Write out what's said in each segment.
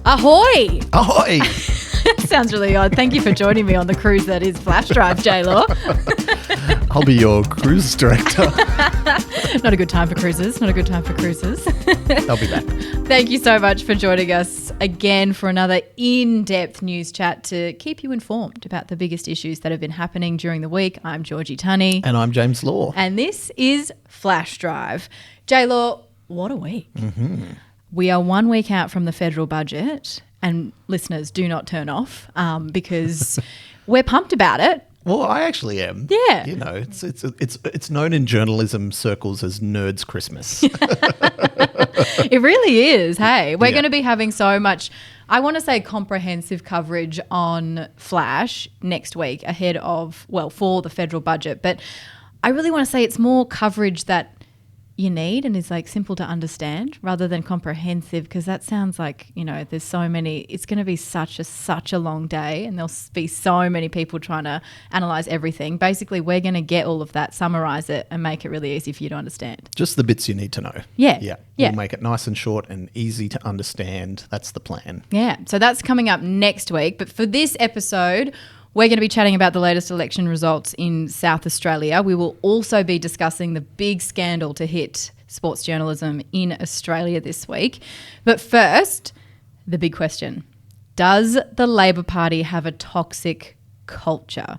Ahoy! Ahoy! Sounds really odd. Thank you for joining me on the cruise that is Flash Drive, J-Law. I'll be your cruise director. Not a good time for cruises. Not a good time for cruises. I'll be back. Thank you so much for joining us again for another in-depth news chat to keep you informed about the biggest issues that have been happening during the week. I'm Georgie Tunney. And I'm James Law. And this is Flash Drive. J-Law, what a week. Mm-hmm. We are 1 week out from the federal budget, and listeners, do not turn off because we're pumped about it. Well, I actually am. Yeah. You know, it's known in journalism circles as Nerds Christmas. It really is. Hey, we're going to be having so much, I want to say comprehensive coverage on Flash next week ahead of, well, for the federal budget. But I really want to say it's more coverage that you need and is like simple to understand rather than comprehensive, because that sounds like, you know, there's so many, it's going to be such a long day and there'll be so many people trying to analyse everything. Basically, we're going to get all of that, summarise it and make it really easy for you to understand. Just the bits you need to know. Yeah. Yeah. Yeah. We'll make it nice and short and easy to understand. That's the plan. Yeah. So that's coming up next week. But for this episode, we're going to be chatting about the latest election results in South Australia. We will also be discussing the big scandal to hit sports journalism in Australia this week. But first, the big question. Does the Labor Party have a toxic culture?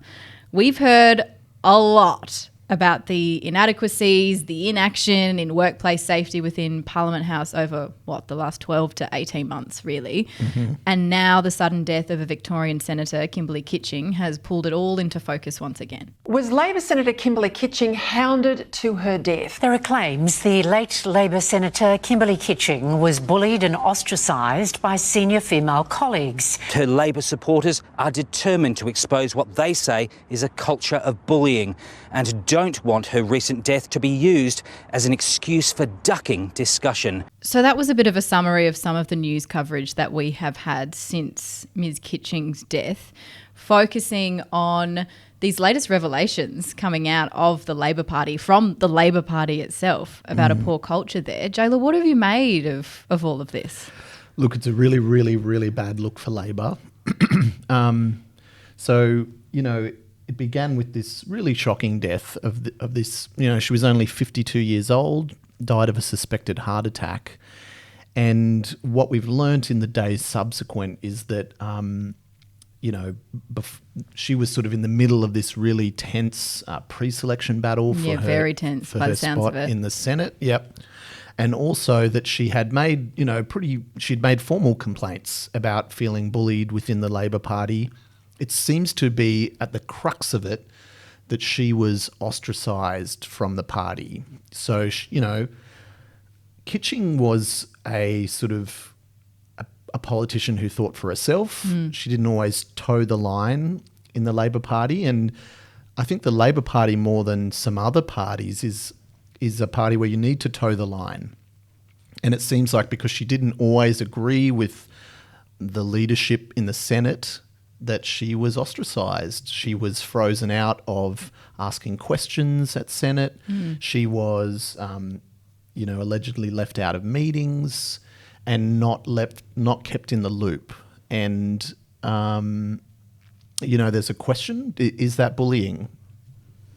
We've heard a lot about the inadequacies, the inaction in workplace safety within Parliament House over, the last 12 to 18 months, really. Mm-hmm. And now the sudden death of a Victorian Senator, Kimberley Kitching, has pulled it all into focus once again. Was Labor Senator Kimberley Kitching hounded to her death? There are claims the late Labor Senator Kimberley Kitching was bullied and ostracised by senior female colleagues. Her Labor supporters are determined to expose what they say is a culture of bullying and don't want her recent death to be used as an excuse for ducking discussion. So that was a bit of a summary of some of the news coverage that we have had since Ms. Kitching's death, focusing on these latest revelations coming out of the Labor Party, from the Labor Party itself, about a poor culture there. Jayla, what have you made of all of this? Look, it's a really, really, really bad look for Labor. So, you know, it began with this really shocking death of this, you know, she was only 52 years old, died of a suspected heart attack. And what we've learnt in the days subsequent is that, you know, she was sort of in the middle of this really tense pre-selection battle for very tense for by her the sounds spot of it. in the Senate. Yep. And also that she had made, you know, she'd made formal complaints about feeling bullied within the Labor Party. It seems to be at the crux of it that she was ostracised from the party. So, you know, Kitching was a sort of a politician who thought for herself. She didn't always toe the line in the Labor Party. And I think the Labor Party, more than some other parties, is a party where you need to toe the line. And it seems like because she didn't always agree with the leadership in the Senate, that she was ostracised. She was frozen out of asking questions at Senate. She was, you know, allegedly left out of meetings and not kept in the loop. And, you know, there's a question, is that bullying?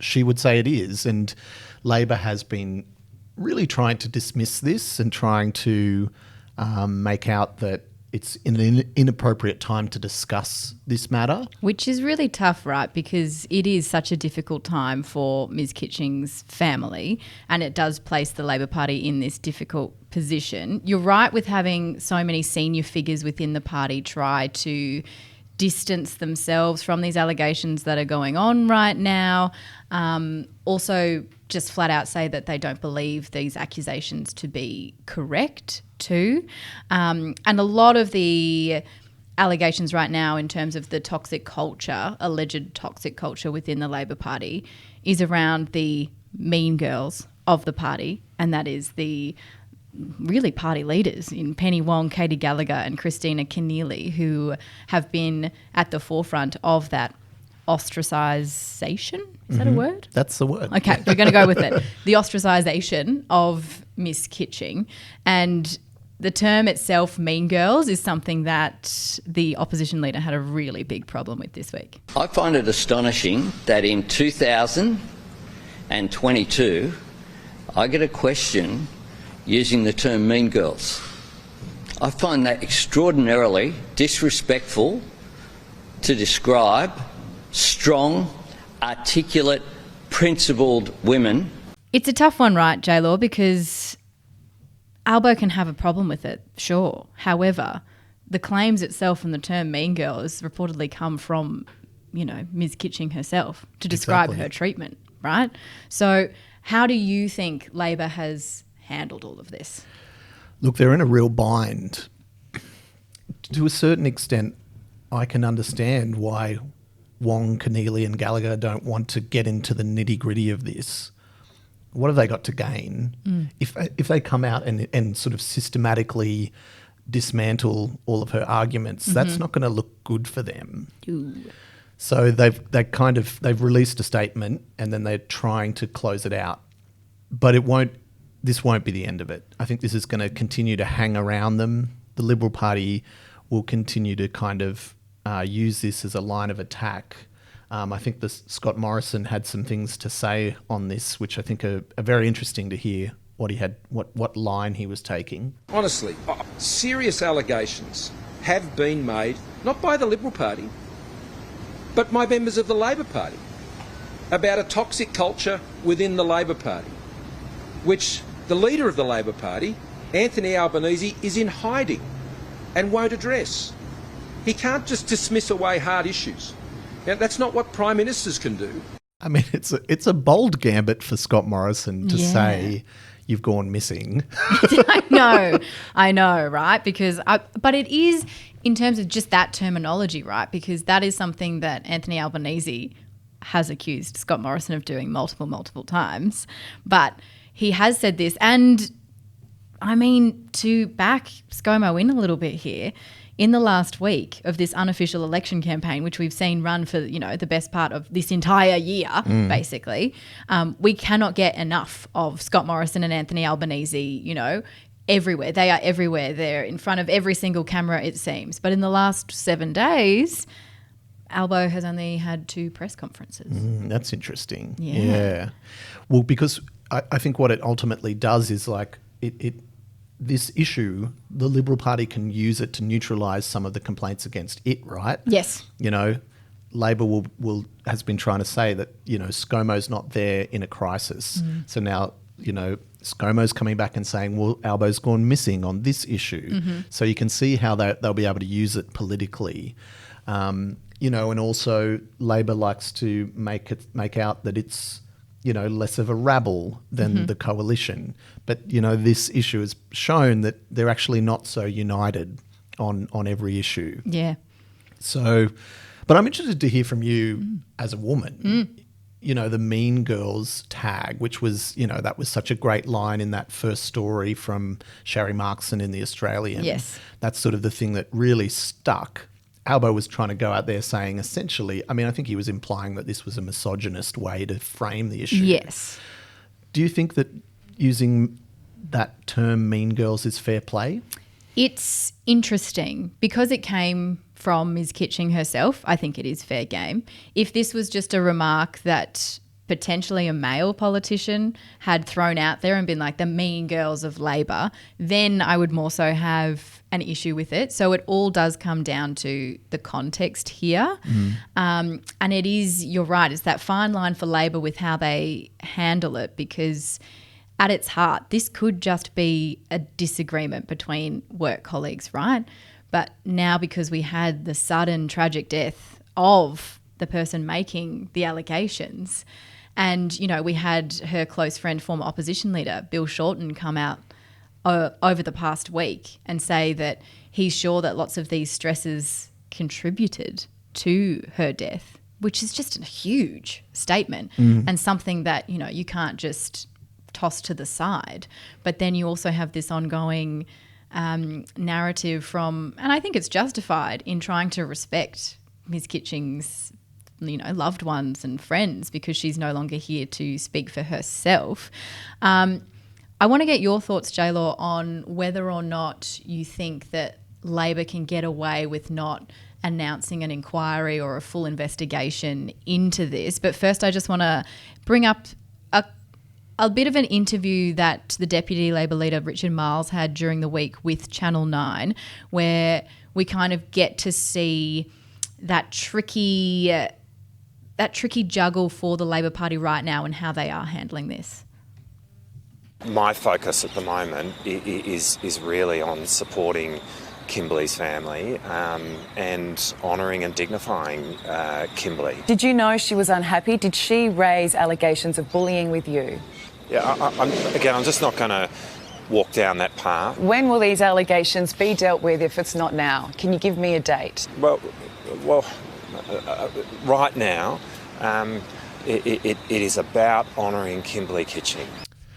She would say it is. And Labor has been really trying to dismiss this and trying to make out that it's an inappropriate time to discuss this matter. Which is really tough, right? Because it is such a difficult time for Ms. Kitching's family, and it does place the Labor Party in this difficult position. You're right with having so many senior figures within the party try to distance themselves from these allegations that are going on right now. Also, just flat out say that they don't believe these accusations to be correct too. And a lot of the allegations right now in terms of the toxic culture, alleged toxic culture within the Labor Party, is around the mean girls of the party, and that is the really party leaders in Penny Wong, Katie Gallagher and Christina Keneally, who have been at the forefront of that ostracisation. Is that a word? That's the word. Okay, we're going to go with it. The ostracisation of Miss Kitching. And the term itself, mean girls, is something that the opposition leader had a really big problem with this week. I find it astonishing that in 2022 I get a question using the term mean girls. I find that extraordinarily disrespectful to describe strong, articulate, principled women. It's a tough one, right, J-Law, because Albo can have a problem with it, sure. However, the claims itself and the term mean girls reportedly come from, Ms. Kitching herself to describe her treatment, right? So how do you think Labor has handled all of this? Look, they're in a real bind. To a certain extent, I can understand why Wong, Keneally and Gallagher don't want to get into the nitty-gritty of this. What have they got to gain? If they come out and sort of systematically dismantle all of her arguments, that's not going to look good for them. Ooh. So they've released a statement and then they're trying to close it out. But this won't be the end of it. I think this is going to continue to hang around them. The Liberal Party will continue to kind of use this as a line of attack. I think Scott Morrison had some things to say on this, which I think are very interesting to hear what line he was taking. Honestly, serious allegations have been made, not by the Liberal Party, but by members of the Labor Party, about a toxic culture within the Labor Party, which the leader of the Labor Party, Anthony Albanese, is in hiding and won't address. He can't just dismiss away hard issues. Now, that's not what Prime Ministers can do. I mean, it's a bold gambit for Scott Morrison to say you've gone missing. I know, right? But it is in terms of just that terminology, right? Because that is something that Anthony Albanese has accused Scott Morrison of doing multiple times. But he has said this, and I mean, to back ScoMo in a little bit here, in the last week of this unofficial election campaign, which we've seen run for, the best part of this entire year, basically, we cannot get enough of Scott Morrison and Anthony Albanese, everywhere. They are everywhere. They're in front of every single camera, it seems. But in the last 7 days, Albo has only had 2 press conferences. That's interesting. Yeah. Well, because I think what it ultimately does is this issue, the Liberal Party can use it to neutralise some of the complaints against it, right? Yes. Labor has been trying to say that, ScoMo's not there in a crisis. So now, ScoMo's coming back and saying, well, Albo's gone missing on this issue. So you can see how they'll be able to use it politically. And also Labor likes to make out that it's, less of a rabble than the coalition. But, this issue has shown that they're actually not so united on every issue. Yeah. So, but I'm interested to hear from you as a woman, the Mean Girls tag, which was, that was such a great line in that first story from Sharry Markson in The Australian. Yes. That's sort of the thing that really stuck. Albo was trying to go out there saying essentially, I think he was implying that this was a misogynist way to frame the issue. Yes. Do you think that using that term mean girls is fair play? It's interesting because it came from Ms. Kitching herself. I think it is fair game. If this was just a remark that potentially a male politician had thrown out there and been like the mean girls of Labor, then I would more so have an issue with it. So it all does come down to the context here. And it is, you're right, it's that fine line for Labor with how they handle it, because at its heart, this could just be a disagreement between work colleagues, right? But now because we had the sudden tragic death of the person making the allegations, and, we had her close friend, former opposition leader, Bill Shorten, come out over the past week and say that he's sure that lots of these stresses contributed to her death, which is just a huge statement and something that, you can't just toss to the side. But then you also have this ongoing narrative from, and I think it's justified, in trying to respect Ms. Kitching's loved ones and friends because she's no longer here to speak for herself. I want to get your thoughts, J-Law, on whether or not you think that Labor can get away with not announcing an inquiry or a full investigation into this. But first, I just want to bring up a bit of an interview that the Deputy Labor leader, Richard Marles, had during the week with Channel 9, where we kind of get to see that tricky juggle for the Labor Party right now and how they are handling this. My focus at the moment is really on supporting Kimberley's family and honouring and dignifying Kimberley. Did you know she was unhappy? Did she raise allegations of bullying with you? Yeah, I'm just not going to walk down that path. When will these allegations be dealt with if it's not now? Can you give me a date? Well, right now, it is about honouring Kimberley Kitching.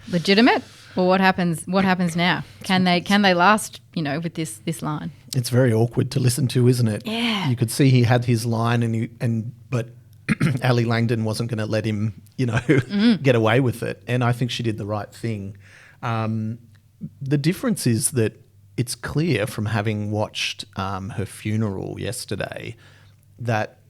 Legitimate? Well, what happens now? Can they last, with this line? It's very awkward to listen to, isn't it? Yeah. You could see he had his line but Ali Langdon wasn't going to let him, get away with it. And I think she did the right thing. The difference is that it's clear from having watched her funeral yesterday that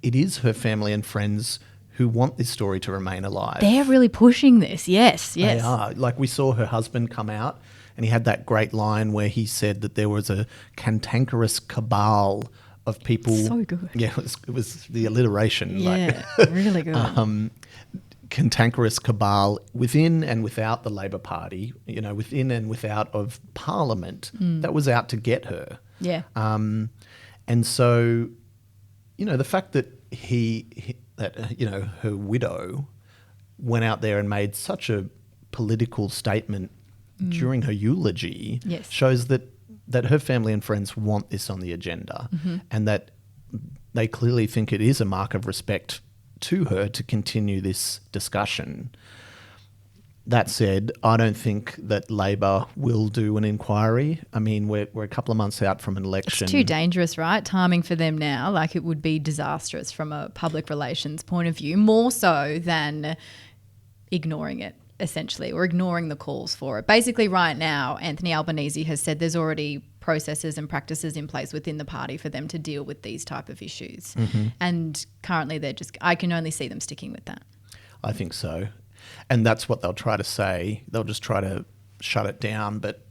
it is her family and friends who want this story to remain alive. They're really pushing this, yes. They are. Like, we saw her husband come out and he had that great line where he said that there was a cantankerous cabal of people. So good. Yeah, it was the alliteration. Yeah, really good. Cantankerous cabal within and without the Labor Party, within and without of Parliament that was out to get her. Yeah. And so, the fact that her widow went out there and made such a political statement during her eulogy shows that her family and friends want this on the agenda and that they clearly think it is a mark of respect to her to continue this discussion. That said, I don't think that Labor will do an inquiry. I mean, we're a couple of months out from an election. It's too dangerous, right? Timing for them now, like it would be disastrous from a public relations point of view, more so than ignoring it, essentially, or ignoring the calls for it. Basically, right now, Anthony Albanese has said there's already processes and practices in place within the party for them to deal with these type of issues. And currently I can only see them sticking with that. I think so. And that's what they'll try to say. They'll just try to shut it down. But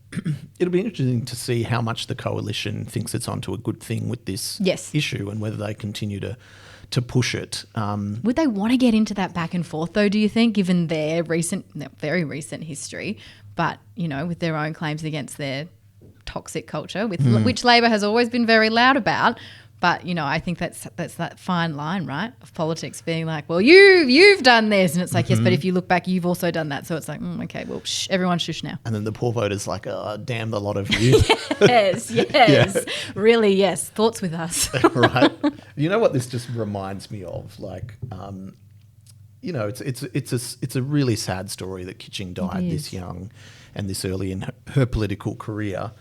it'll be interesting to see how much the coalition thinks it's onto a good thing with this issue and whether they continue to push it. Would they want to get into that back and forth, though, do you think, given their very recent history, but, with their own claims against their toxic culture, which Labor has always been very loud about? But, I think that's that fine line, right, of politics being like, well, you've done this. And it's like, yes, but if you look back, you've also done that. So it's like, okay, well, everyone shush now. And then the poor voter's like, oh, damn the lot of you. Yes. Yeah. Really, yes. Thoughts with us. Right. You know what this just reminds me of? Like, it's a really sad story that Kitching died this young and this early in her political career.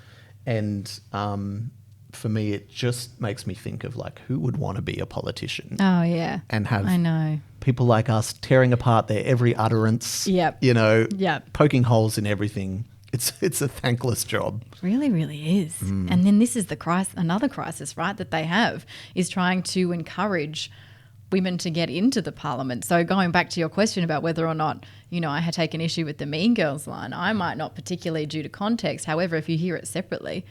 And for me, it just makes me think of like who would want to be a politician. Oh yeah, and have people like us tearing apart their every utterance. Poking holes in everything. It's a thankless job. Really, really is. And then this is another crisis, right? That they have is trying to encourage women to get into the parliament. So going back to your question about whether or not, I had taken issue with the Mean Girls line, I might not particularly due to context. However, if you hear it separately,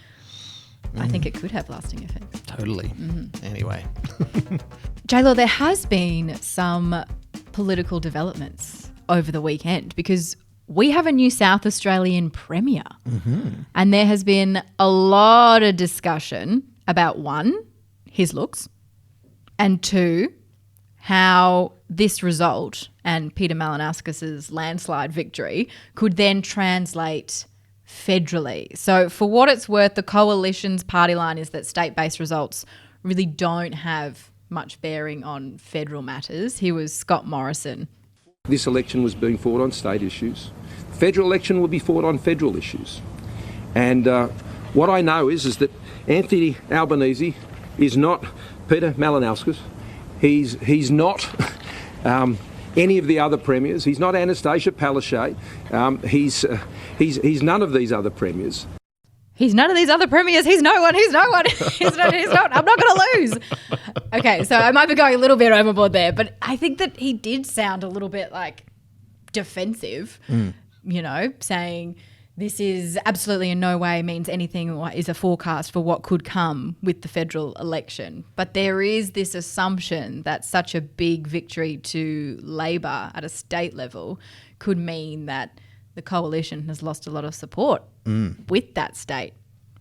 I think it could have lasting effects. Totally. Anyway. J-Law, there has been some political developments over the weekend because we have a new South Australian Premier. And there has been a lot of discussion about, one, his looks, and two, how this result and Peter Malinauskas' landslide victory could then translate federally. So for what it's worth, the coalition's party line is that state-based results really don't have much bearing on federal matters. Here was Scott Morrison. This election was being fought on state issues. The federal election will be fought on federal issues. And what I know is that Anthony Albanese is not Peter Malinauskas. He's not any of the other premiers. He's not Anastasia Palaszczuk. He's none of these other premiers. He's none of these other premiers. He's no one. He's no one. He's not. I'm not going to lose. Okay, so I might be going a little bit overboard there, but I think that he did sound a little bit like defensive, saying this is absolutely in no way means anything or is a forecast for what could come with the federal election. But there is this assumption that such a big victory to Labor at a state level could mean that the coalition has lost a lot of support with that state,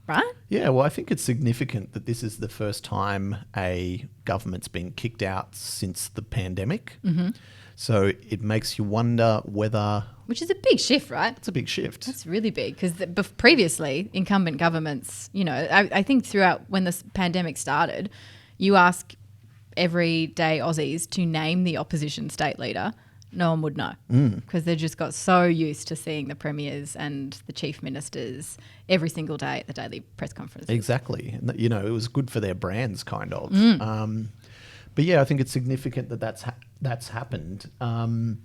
right? Yeah, well, I think it's significant that this is the first time a government's been kicked out since the pandemic. Mm-hmm. So it makes you wonder whether... Which is a big shift, right? It's a big shift. That's really big because previously incumbent governments, I think throughout when this pandemic started, you ask everyday Aussies to name the opposition state leader, no one would know because they just got so used to seeing the premiers and the chief ministers every single day at the daily press conferences. Exactly. It was good for their brands, kind of. But yeah, I think it's significant that that's happened. And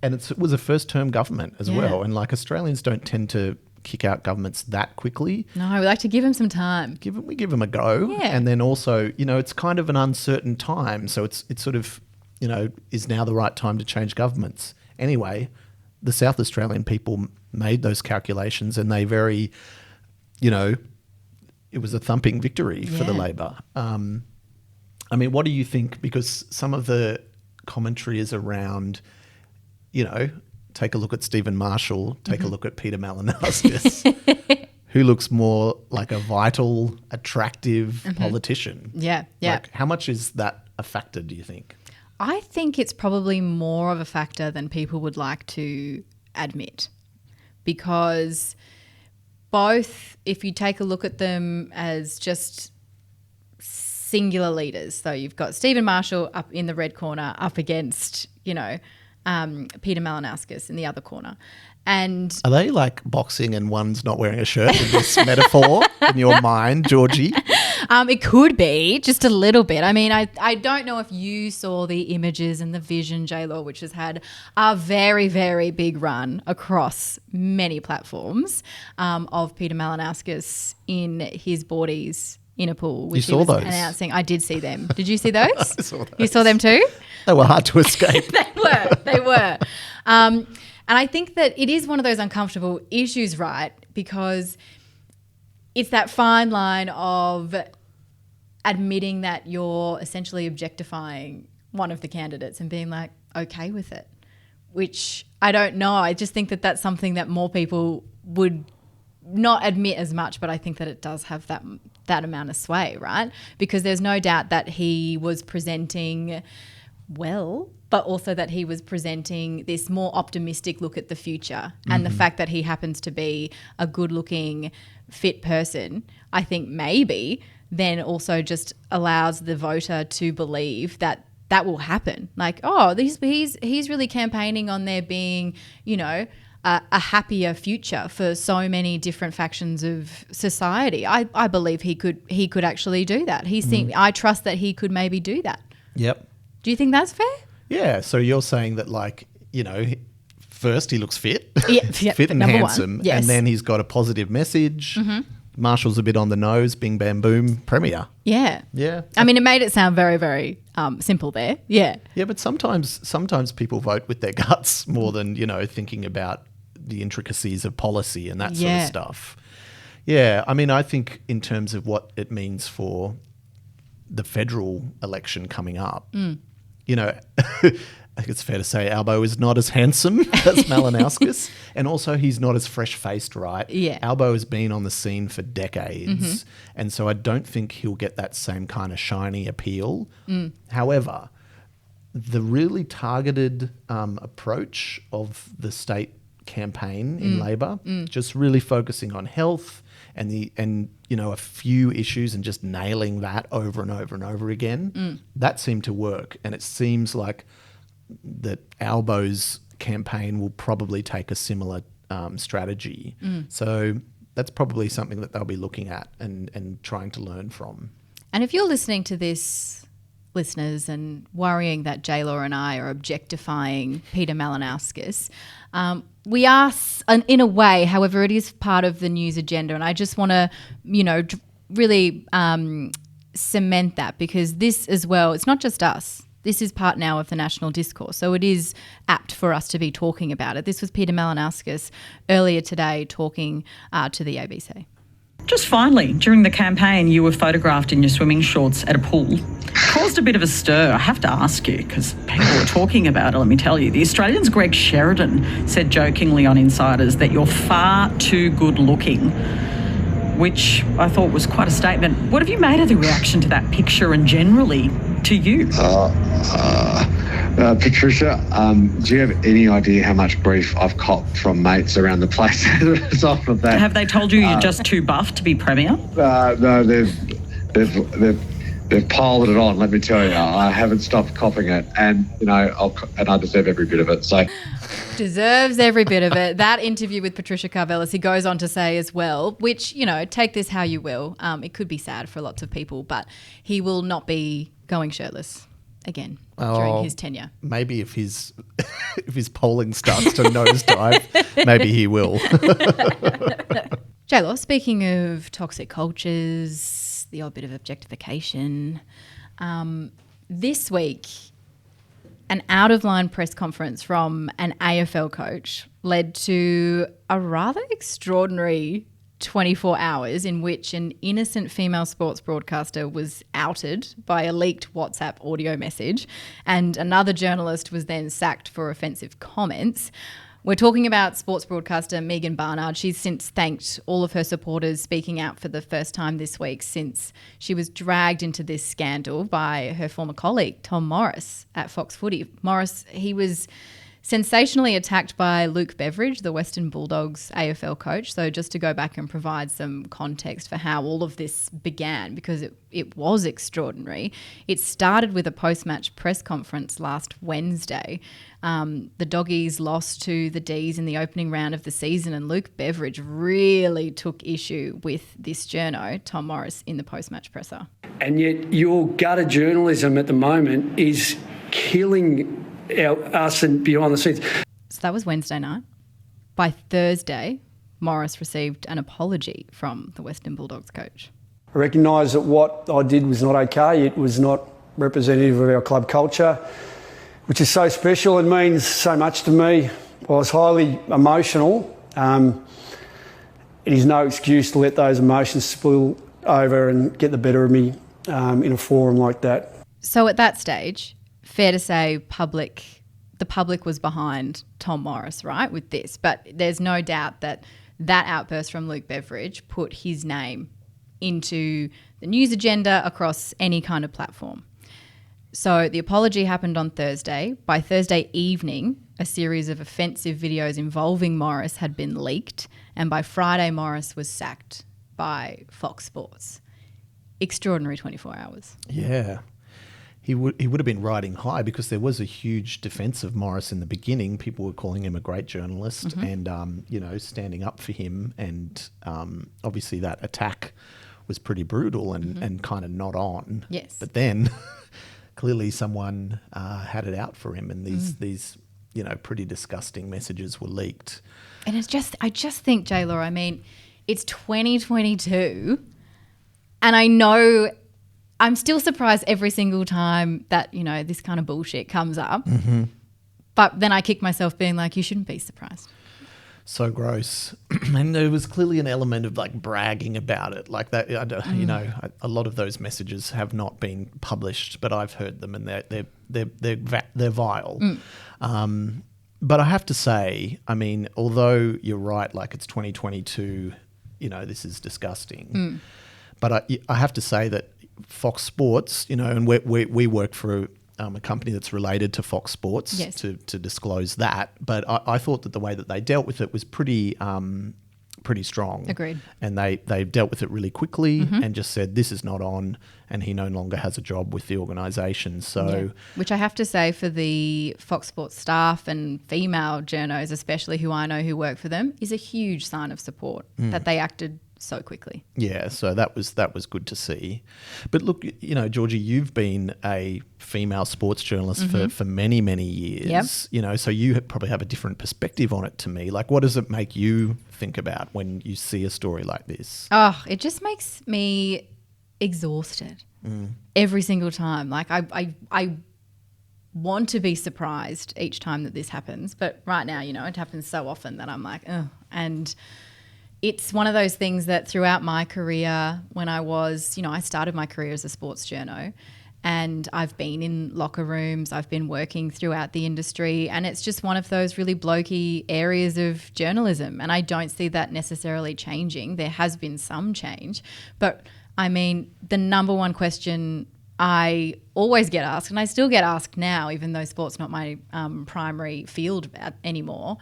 it was a first-term government as well. And Australians don't tend to kick out governments that quickly. No, we like to give them some time. We give them a go. Yeah. And then also, it's kind of an uncertain time. So it's sort of... is now the right time to change governments. Anyway, the South Australian people made those calculations and they very, it was a thumping victory for the Labor. What do you think? Because some of the commentary is around, take a look at Stephen Marshall, take a look at Peter Malinauskas, who looks more like a vital, attractive politician. Yeah, yeah. How much is that a factor, do you think? I think it's probably more of a factor than people would like to admit because both, if you take a look at them as just singular leaders, so you've got Stephen Marshall up in the red corner up against, Peter Malinauskas in the other corner. And are they like boxing and one's not wearing a shirt in this metaphor in your mind, Georgie? It could be just a little bit. I don't know if you saw the images and the vision, J-Law, which has had a very, very big run across many platforms of Peter Malinauskas in his boardies in a pool. Which you saw those? Announcing. I did see them. Did you see those? I saw those. You saw them too? They were hard to escape. They were. And I think that it is one of those uncomfortable issues, right? Because it's that fine line of admitting that you're essentially objectifying one of the candidates and being like, okay with it, which I don't know. I just think that that's something that more people would not admit as much, but I think that it does have that amount of sway, right? Because there's no doubt that he was presenting well, but also that he was presenting this more optimistic look at the future. And the fact that he happens to be a good-looking, fit person, I think maybe then also just allows the voter to believe that that will happen. Like, oh, he's really campaigning on there being, a happier future for so many different factions of society. I believe he could actually do that. I trust that he could maybe do that. Yep. Do you think that's fair? Yeah. So you're saying that, first he looks fit, yeah, fit and handsome, yes. And then he's got a positive message. Mm-hmm. Marshall's a bit on the nose, bing, bam, boom, premier. Yeah. Yeah. It made it sound very, very simple there. Yeah. Yeah, but sometimes people vote with their guts more than, thinking about the intricacies of policy and that sort of stuff. Yeah. I think in terms of what it means for the federal election coming up, I think it's fair to say Albo is not as handsome as Malinauskas, and also he's not as fresh-faced, right? Yeah. Albo has been on the scene for decades, and so I don't think he'll get that same kind of shiny appeal. However, the really targeted approach of the state campaign in Labor, just really focusing on health and a few issues and just nailing that over and over and over again, that seemed to work, and it seems like that Albo's campaign will probably take a similar strategy. So that's probably something that they'll be looking at and trying to learn from. And if you're listening to this listeners and worrying that J-Law and I are objectifying Peter Malinauskas. We are, in a way, however, it is part of the news agenda, and I just want to, really cement that, because this as well, it's not just us. This is part now of the national discourse, so it is apt for us to be talking about it. This was Peter Malinauskas earlier today talking to the ABC. Just finally, during the campaign, you were photographed in your swimming shorts at a pool. Caused a bit of a stir. I have to ask you, because people were talking about it, let me tell you. The Australian's Greg Sheridan said jokingly on Insiders that you're far too good looking, which I thought was quite a statement. What have you made of the reaction to that picture and generally to you? Patricia, do you have any idea how much grief I've copped from mates around the place as a result of that? Have they told you you're just too buff to be Premier? No, they've piled it on, let me tell you. I haven't stopped copping it, and I deserve every bit of it. So deserves every bit of it. That interview with Patricia Karvelas, he goes on to say as well, which, take this how you will. It could be sad for lots of people, but he will not be going shirtless again during his tenure. Maybe if his polling starts to nosedive, maybe he will. J-Law, speaking of toxic cultures, the odd bit of objectification, this week an out-of-line press conference from an AFL coach led to a rather extraordinary 24 hours in which an innocent female sports broadcaster was outed by a leaked WhatsApp audio message, and another journalist was then sacked for offensive comments. We're talking about sports broadcaster Megan Barnard. She's since thanked all of her supporters, speaking out for the first time this week since she was dragged into this scandal by her former colleague, Tom Morris, at Fox Footy. Morris, he was sensationally attacked by Luke Beveridge, the Western Bulldogs AFL coach. So just to go back and provide some context for how all of this began, because it was extraordinary. It started with a post-match press conference last Wednesday. The Doggies lost to the D's in the opening round of the season, and Luke Beveridge really took issue with this journo, Tom Morris, in the post-match presser. And yet your gutter journalism at the moment is killing us and behind the scenes. So that was Wednesday night. By Thursday, Morris received an apology from the Western Bulldogs coach. I recognise that what I did was not okay. It was not representative of our club culture, which is so special and means so much to me. I was highly emotional. It is no excuse to let those emotions spill over and get the better of me in a forum like that. So at that stage, fair to say the public was behind Tom Morris, right, with this. But there's no doubt that outburst from Luke Beveridge put his name into the news agenda across any kind of platform. So the apology happened on Thursday. By Thursday evening, a series of offensive videos involving Morris had been leaked, and by Friday, Morris was sacked by Fox Sports. Extraordinary 24 hours. Yeah. He would have been riding high, because there was a huge defence of Morris in the beginning. People were calling him a great journalist and, standing up for him. And obviously that attack was pretty brutal and kind of not on. Yes. But then clearly someone had it out for him, and these pretty disgusting messages were leaked. And I just think, J-Law, it's 2022, and I know I'm still surprised every single time that, this kind of bullshit comes up. Mm-hmm. But then I kick myself being like, you shouldn't be surprised. So gross. And there was clearly an element of bragging about it. Like that, a lot of those messages have not been published, but I've heard them, and they're vile. But I have to say, although you're right, it's 2022, this is disgusting. But I have to say that Fox Sports, and we work for a company that's related to Fox Sports, yes, to disclose that. But I thought that the way that they dealt with it was pretty strong. Agreed. And they dealt with it really quickly and just said, this is not on, and he no longer has a job with the organisation. So, which I have to say, for the Fox Sports staff and female journos, especially who I know who work for them, is a huge sign of support that they acted so quickly. Yeah, so that was good to see. But look, you know, Georgie, you've been a female sports journalist for many, many years. Yep. You know, so you probably have a different perspective on it to me. Like, what does it make you think about when you see a story like this? Oh, it just makes me exhausted every single time. Like I want to be surprised each time that this happens, but right now, you know, it happens so often that I'm like, ugh. And it's one of those things that throughout my career, when I was, you know, I started my career as a sports journo, and I've been in locker rooms, I've been working throughout the industry, and it's just one of those really blokey areas of journalism. And I don't see that necessarily changing. There has been some change, but I mean, the number one question I always get asked, and I still get asked now, even though sport's not my primary field anymore,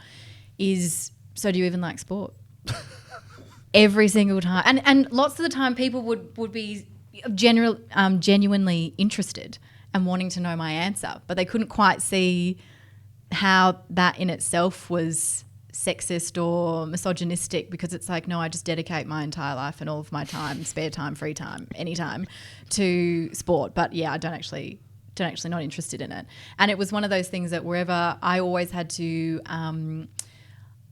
is, so do you even like sport? Every single time. And lots of the time people would be genuinely interested and wanting to know my answer, but they couldn't quite see how that in itself was sexist or misogynistic, because it's like, no, I just dedicate my entire life and all of my time, spare time, free time, anytime, to sport. But yeah, I don't actually not interested in it. And it was one of those things that wherever I always had to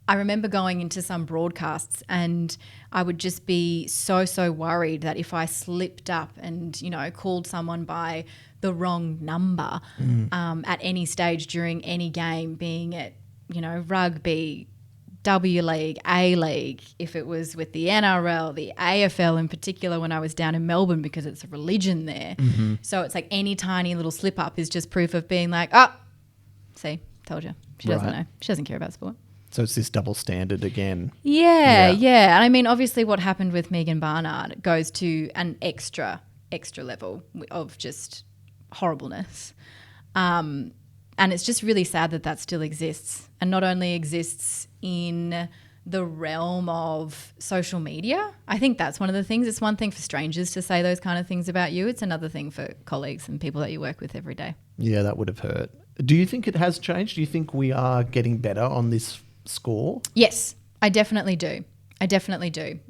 I remember going into some broadcasts and I would just be so worried that if I slipped up and, you know, called someone by the wrong number at any stage during any game, being it, you know, rugby, W League, A League, if it was with the NRL, the AFL in particular when I was down in Melbourne, because it's a religion there. So it's like any tiny little slip up is just proof of being like, oh, see, told you. She doesn't know. She doesn't care about sport. So it's this double standard again. Yeah. And I mean, obviously what happened with Megan Barnard goes to an extra level of just horribleness. And it's just really sad that that still exists, and not only exists in the realm of social media. I think that's one of the things. It's one thing for strangers to say those kind of things about you. It's another thing for colleagues and people that you work with every day. Yeah, that would have hurt. Do you think it has changed? Do you think we are getting better on this score? Yes, I definitely do.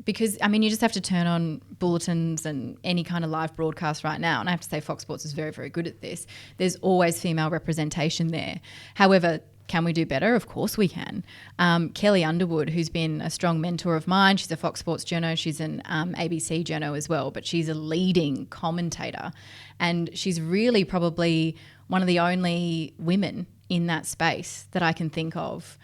Because, I mean, you just have to turn on bulletins and any kind of live broadcast right now. And I have to say Fox Sports is very, very good at this. There's always female representation there. However, can we do better? Of course we can. Kelly Underwood, who's been a strong mentor of mine, she's a Fox Sports journo, she's an ABC journo as well, but she's a leading commentator. And she's really probably one of the only women in that space that I can think of.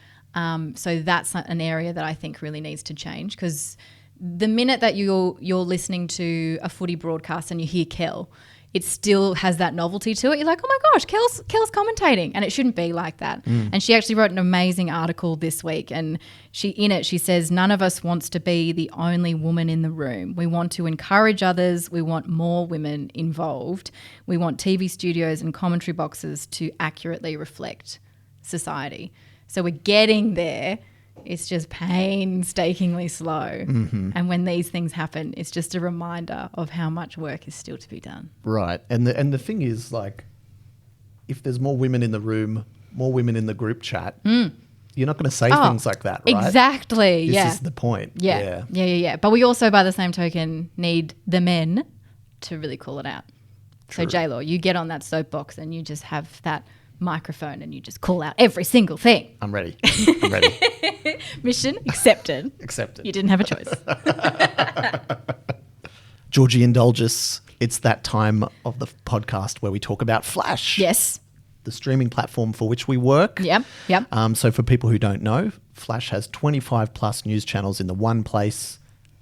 So that's an area that I think really needs to change, because the minute that you're listening to a footy broadcast and you hear Kel, it still has that novelty to it. You're like, oh my gosh, Kel's commentating, and it shouldn't be like that. And she actually wrote an amazing article this week, and she says, none of us wants to be the only woman in the room. We want to encourage others. We want more women involved. We want TV studios and commentary boxes to accurately reflect society. So we're getting there. It's just painstakingly slow. And when these things happen, it's just a reminder of how much work is still to be done. Right. And the thing is, like, if there's more women in the room, more women in the group chat, you're not going to say things like that, right? Exactly. This is the point. Yeah. But we also, by the same token, need the men to really call it out. True. So, J-Law, you get on that soapbox and you just have that microphone and you just call out every single thing. I'm ready. Mission accepted. You didn't have a choice. Georgie, indulge us. It's that time of the podcast where we talk about Flash. Yes. The streaming platform for which we work. Yep. So for people who don't know, Flash has 25 plus news channels in the one place,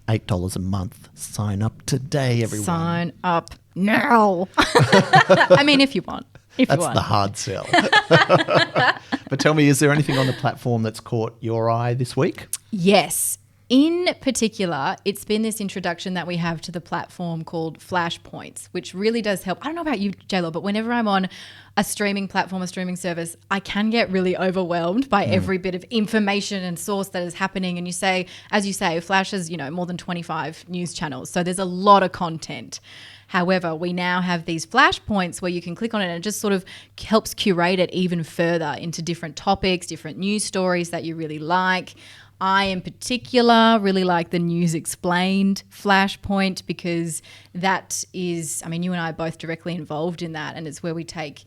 $8 a month. Sign up today, everyone. Sign up now. I mean, if you want. That's the hard sell. But tell me, is there anything on the platform that's caught your eye this week? Yes. In particular, it's been this introduction that we have to the platform called Flashpoints, which really does help. I don't know about you, J-Lo, but whenever I'm on a streaming platform, a streaming service, I can get really overwhelmed by every bit of information and source that is happening. And as you say, Flash has, more than 25 news channels. So there's a lot of content. However, we now have these flashpoints where you can click on it and it just sort of helps curate it even further into different topics, different news stories that you really like. I, in particular, really like the News Explained Flashpoint because that is, I mean, you and I are both directly involved in that, and it's where we take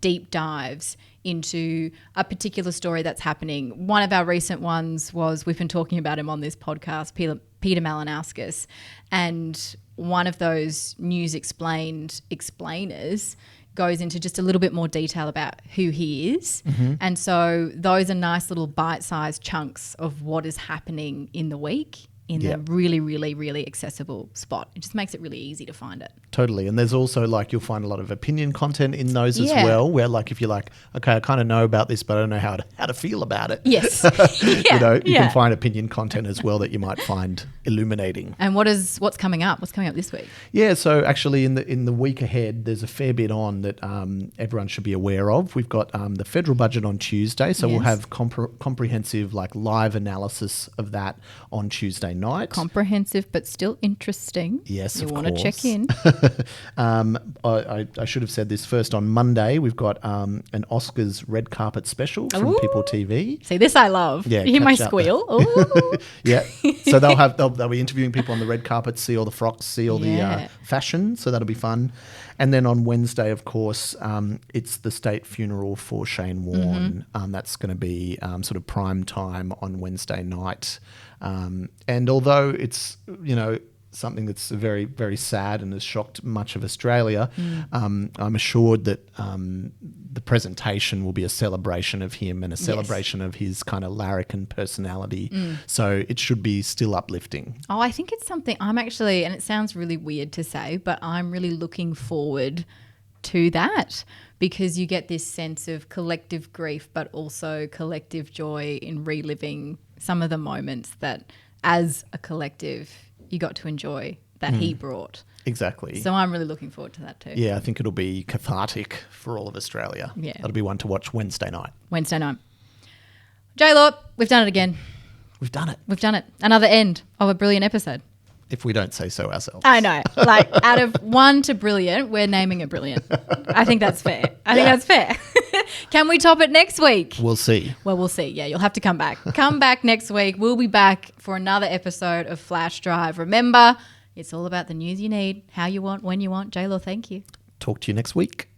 deep dives into a particular story that's happening. One of our recent ones was, we've been talking about him on this podcast, Peter Malinauskas, and one of those News Explained explainers goes into just a little bit more detail about who he is. Mm-hmm. And so those are nice little bite-sized chunks of what is happening in the week in a really, really, really accessible spot. It just makes it really easy to find it. Totally. And there's also you'll find a lot of opinion content in those as well, where if you're like, okay, I kind of know about this, but I don't know how to feel about it. Yes. You can find opinion content as well that you might find illuminating. And what's coming up? What's coming up this week? Yeah, so actually in the week ahead, there's a fair bit on that everyone should be aware of. We've got the federal budget on Tuesday, so we'll have comprehensive live analysis of that on Tuesday night. Comprehensive but still interesting. Yes, you of want course. to check in. I should have said this first. On Monday, we've got an Oscars red carpet special from People TV. See, this I love. Yeah, you hear my catch up. squeal? Ooh. Yeah. So they'll be interviewing people on the red carpet, see all the frocks, see all the fashion. So that'll be fun. And then on Wednesday, of course, it's the state funeral for Shane Warne. Mm-hmm. That's going to be sort of prime time on Wednesday night. And although it's, something that's very, very sad and has shocked much of Australia, I'm assured that the presentation will be a celebration of him and a celebration of his kind of larrikin personality. So it should be still uplifting. Oh, I think it's something I'm actually, and it sounds really weird to say, but I'm really looking forward to that because you get this sense of collective grief but also collective joy in reliving some of the moments that as a collective you got to enjoy that he brought. Exactly. So I'm really looking forward to that too. Yeah, I think it'll be cathartic for all of Australia. Yeah. That'll be one to watch Wednesday night. Wednesday night. J-Lord, we've done it again. We've done it. We've done it. Another end of a brilliant episode. If we don't say so ourselves. I know. Out of 1 to brilliant, we're naming it brilliant. I think that's fair. That's fair. Can we top it next week? We'll see. Well, we'll see. Yeah, you'll have to come back. Come back next week. We'll be back for another episode of Flash Drive. Remember, it's all about the news you need, how you want, when you want. J-Law, thank you. Talk to you next week.